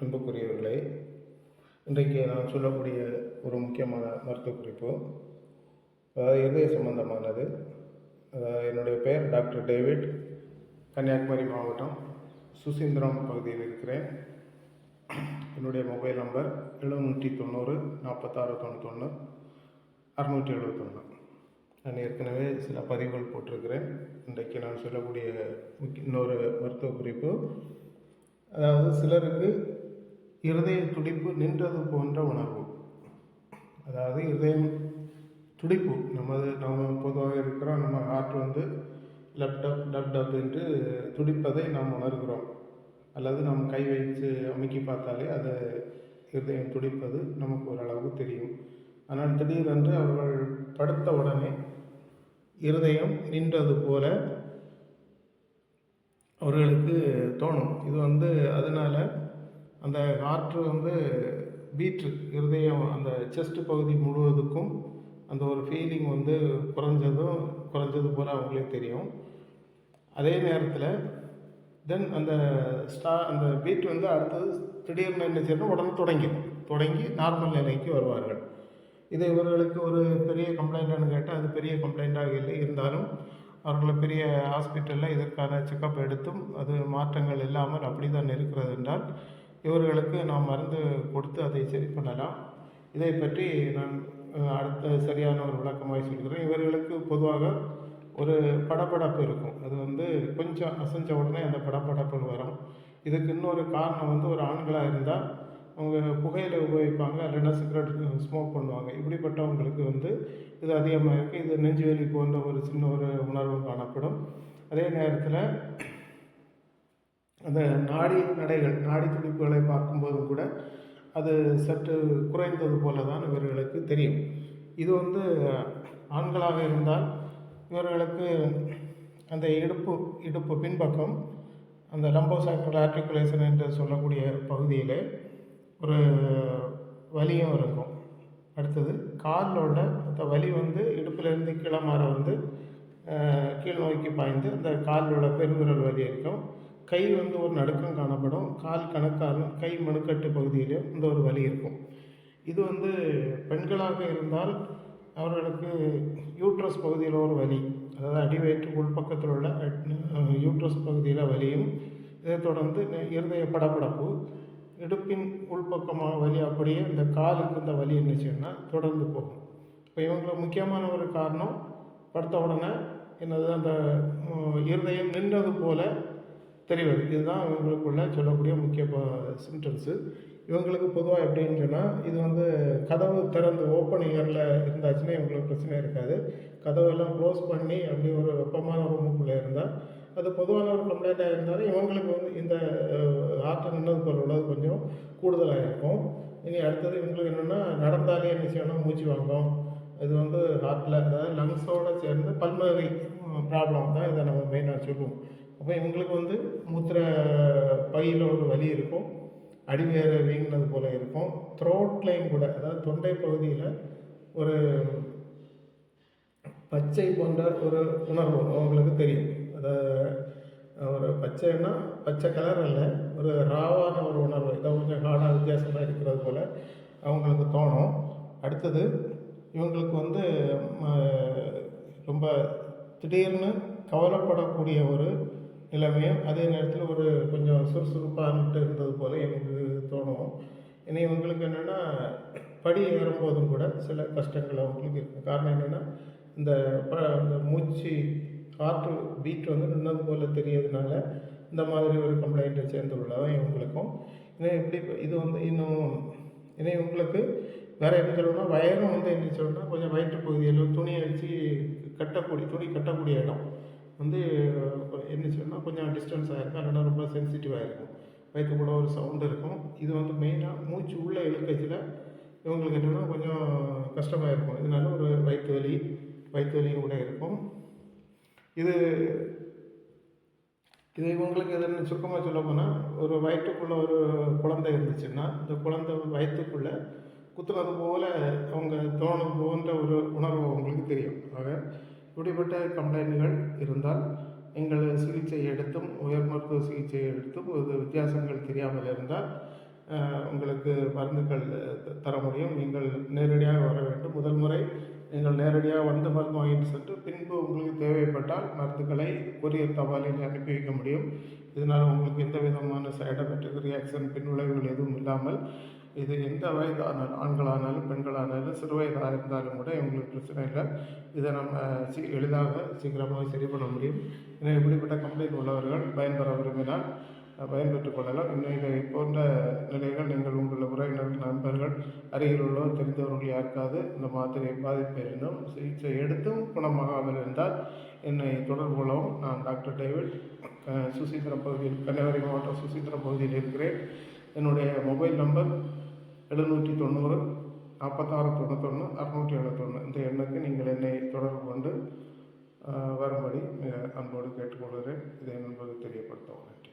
அன்புக்குரியவர்களே, இன்றைக்கு நான் சொல்லக்கூடிய ஒரு முக்கியமான மருத்துவ குறிப்பு, அதாவது இதய சம்பந்தமானது. என்னுடைய பெயர் டாக்டர் டேவிட். கன்னியாகுமரி மாவட்டம் சுசீந்திரம் பகுதியில் இருக்கிறேன். என்னுடைய மொபைல் நம்பர் 790 46 91 671. நான் ஏற்கனவே சில பதிவுகள் போட்டிருக்கிறேன். இன்றைக்கு நான் சொல்லக்கூடிய இன்னொரு மருத்துவ குறிப்பு, அதாவது சிலருக்கு இருதய துடிப்பு நின்றது போன்ற உணர்வு. அதாவது இருதயம் துடிப்பு நம்ம பொதுவாக இருக்கிறோம். நம்ம heart lub dub lub dub என்று துடிப்பதை நாம் உணர்கிறோம். அல்லது நாம் கை வைத்து அமுக்கி பார்த்தாலே அது இருதயம் துடிப்பது நமக்கு ஓரளவு தெரியும். ஆனால் திடீரென்று அவர்கள் படுத்த உடனே இருதயம் நின்றது போல அவர்களுக்கு தோணும். இது அதனால் அந்த காற்று பீட்ரு இருதயம் அந்த செஸ்ட் பகுதி முழுவதுக்கும் அந்த ஒரு ஃபீலிங் குறைஞ்சது போல் அவங்களுக்கு தெரியும். அதே நேரத்தில் அந்த பீட் அடுத்தது திடீர்னு என்ன செய்யணும், உடனே தொடங்கி நார்மல் நிலைக்கு வருவார்கள். இது இவர்களுக்கு ஒரு பெரிய கம்ப்ளைண்ட்டானு கேட்டால் அது பெரிய கம்ப்ளைண்ட்டாக இல்லை. இருந்தாலும் அவர்களை பெரிய ஹாஸ்பிட்டலில் இதற்கான செக்கப் எடுத்தும் அது மாற்றங்கள் இல்லாமல் அப்படி தான் இருக்கிறது என்றால் இவர்களுக்கு நாம் மருந்து கொடுத்து அதை சரி பண்ணலாம். இதை பற்றி நான் அடுத்த சரியான ஒரு விளக்கமாக சொல்கிறேன். இவர்களுக்கு பொதுவாக ஒரு படபடப்பு இருக்கும். அது கொஞ்சம் அசைஞ்ச உடனே அந்த படபடப்பு வரும். இதுக்கு இன்னொரு காரணம் ஒரு ஆண்களாக இருந்தால் அவங்க புகையிலை உபயோகிப்பாங்க, இல்லைன்னா சிகரெட் ஸ்மோக் பண்ணுவாங்க. இப்படிப்பட்டவங்களுக்கு இது அதிகமாக இருக்குது. இது நெஞ்சுவலி போன்ற ஒரு சின்ன ஒரு உணர்வு காணப்படும். அதே நேரத்தில் அந்த நாடி துடிப்புகளை பார்க்கும்போதும் கூட அது சற்று குறைந்தது போல தான் இவர்களுக்கு தெரியும். இது ஆண்களாக இருந்தால் இவர்களுக்கு அந்த இடுப்பு பின்பக்கம் அந்த லம்போசாக்ரல் ஆர்டிகுலேஷன் என்று சொல்லக்கூடிய பகுதியில் ஒரு வலியும் இருக்கும். அடுத்தது காலில் உள்ள அந்த வலி இடுப்பிலிருந்து கீழமாற கீழ் நோக்கி பாய்ந்து அந்த காலில் உள்ள பெருவிரல் வலி இருக்கும். கை ஒரு நடுக்கம் காணப்படும். கால் கணுக்காலும் கை மணுக்கட்டு பகுதியிலும் இந்த ஒரு வலி இருக்கும். இது பெண்களாக இருந்தால் அவர்களுக்கு யூட்ரஸ் பகுதியில் ஒரு வலி, அதாவது அடிவயிற்று உள்பக்கத்தில் உள்ள யூட்ரஸ் பகுதியில் வலியும், இதை தொடர்ந்து இருதய படபடப்பு, இடுப்பின் உள்பக்கமாக வலி, அப்படியே இந்த காலுக்கு இந்த வலி என்னச்சுன்னா தொடர்ந்து போகும். இப்போ இவங்களுக்கு முக்கியமான ஒரு காரணம், படுத்த உடனே அந்த இருதயம் நின்றது போல தெரிவது. இதுதான் இவங்களுக்குள்ள சொல்லக்கூடிய முக்கிய சிம்டம்ஸு. இவங்களுக்கு பொதுவாக எப்படின்னு சொன்னால், இது கதவு திறந்து ஓப்பன் ஏரில் இருந்தாச்சுன்னா இவங்களுக்கு பிரச்சனை இருக்காது. கதவெல்லாம் க்ளோஸ் பண்ணி அப்படி ஒரு வெப்பமான ரூமுக்குள்ளே இருந்தால் அது பொதுவான ஒரு கம்ப்ளைண்ட்டாக இருந்தாலும் இவங்களுக்கு இந்த ஹார்ட் நின்னது போல் உள்ளது கொஞ்சம் கூடுதலாக இருக்கும். இனி அடுத்தது இவங்களுக்கு என்னென்னா, நடந்தாலே என்ன செய்யணும், மூச்சு வாங்கும். இது ஹார்ட்டில், அதாவது லங்ஸோடு சேர்ந்து பல்மனரி ப்ராப்ளம் தான் இதை நம்ம மெயினாக சொல்லுவோம். அப்போ இவங்களுக்கு மூத்திர பையில் ஒரு வலி இருக்கும், அடிவேறு வீங்கினது போல் இருக்கும். த்ரோட்லையும் கூட, அதாவது தொண்டை பகுதியில் ஒரு பச்சை போன்ற ஒரு உணர்வு அவங்களுக்கு தெரியும். அதாவது ஒரு பச்சை கலர் இல்லை, ஒரு ராவான ஒரு உணர்வு, இதை கொஞ்சம் ஹார்டாக வித்தியாசமாக இருக்கிறது போல் அவங்களுக்கு தோணும். அடுத்தது இவங்களுக்கு ரொம்ப திடீர்னு கவலைப்படக்கூடிய ஒரு நிலைமையும், அதே நேரத்தில் ஒரு கொஞ்சம் சுறுசுறுப்பான்ட்டு இருந்தது போல் எனக்கு தோணும். இனி இவங்களுக்கு என்னென்னா, படி ஏறும்போதும் கூட சில கஷ்டங்கள் அவங்களுக்கு இருக்கும். காரணம் என்னென்னா, இந்த மூச்சு ஹார்ட் பீட் நின்னது போல் தெரியறதுனால இந்த மாதிரி ஒரு கம்ப்ளைண்ட்டை சேர்ந்துள்ளதான் இவங்களுக்கும். இனி இவங்களுக்கு வேறு என்ன சொல்லணும்னா, வயரும் என்ன சொல்லணும்னா, கொஞ்சம் வயிற்று பகுதியில் துணியை வச்சு துணி கட்டக்கூடிய இடம் என்ன சொல்லணும்னா கொஞ்சம் டிஸ்டன்ஸாக இருக்கும், இல்லைன்னா ரொம்ப சென்சிட்டிவாக இருக்கும். வயிற்றுக்குள்ள ஒரு சவுண்டு இருக்கும். இது மெயினாக மூச்சு உள்ளே இழுக்கச்சில் இவங்களுக்கு என்னென்னா கொஞ்சம் கஷ்டமாக இருக்கும். இதனால ஒரு வயிற்று வலியும் கூட இருக்கும். இது இவங்களுக்கு எதுன்னு சுருக்கமாக சொல்ல போனால், ஒரு வயிற்றுக்குள்ளே ஒரு குழந்தை இருந்துச்சுன்னா இந்த குழந்தை வயிற்றுக்குள்ளே குத்துறது போல் அவங்க தோணும் போன்ற ஒரு உணர்வு அவங்களுக்கு தெரியும். ஆக இப்படிப்பட்ட கம்ப்ளைண்ட்டுகள் இருந்தால் எங்கள் சிகிச்சை எடுத்தும் உயர் மருத்துவ சிகிச்சை எடுத்தும் ஒரு வித்தியாசங்கள் தெரியாமல் இருந்தால் உங்களுக்கு மருந்துகள் தர முடியும். நீங்கள் நேரடியாக வர வேண்டும். முதல் முறை நீங்கள் நேரடியாக வந்து மருந்து வாங்கிட்டு சென்று பின்பு உங்களுக்கு தேவைப்பட்டால் மருந்துகளை கொரியர் தபாலில் அனுப்பி வைக்க முடியும். இதனால் உங்களுக்கு எந்த விதமான சைடு எஃபெக்ட் ரியாக்ஷன் பின்விளைவுகள் எதுவும் இல்லாமல் இது எந்த வயதானாலும் ஆண்களானாலும் பெண்களானாலும் சிறு வயதாக இருந்தாலும் கூட உங்களுக்கு பிரச்சனை இல்லை. இதை நம்ம எளிதாக சீக்கிரமாக சரி பண்ண முடியும். எனவே இப்படிப்பட்ட கம்ப்ளைண்ட் உள்ளவர்கள் பயன்பெற விரும்பினால் பயன்பெற்றுக் கொள்ளலாம். இன்னும் இதை போன்ற நிலைகள் நீங்கள் உங்கள் உறவினர்கள் நண்பர்கள் அருகில் உள்ளவர் தெரிந்தவர்கள் யாருக்காவது இந்த மாத்திரை பாதிப்பு இருந்தும் சிகிச்சை எடுத்தும் குணமாகாமல் இருந்தால் என்னை தொடர்பு கொள்ளவும். நான் டாக்டர் டேவிட், சுசீந்திரம் பகுதியில், கன்னியாகுமரி மாவட்டம் சுசீந்திரம் பகுதியில் இருக்கிறேன். என்னுடைய மொபைல் நம்பர் 790 46 91 671. இந்த எண்ணுக்கு நீங்கள் என்னை தொடர்பு கொண்டு வரும்படி மிக அன்போடு கேட்டுக்கொள்கிறேன். இதை நண்பர்களுக்கு தெரியப்படுத்தவும். நன்றி.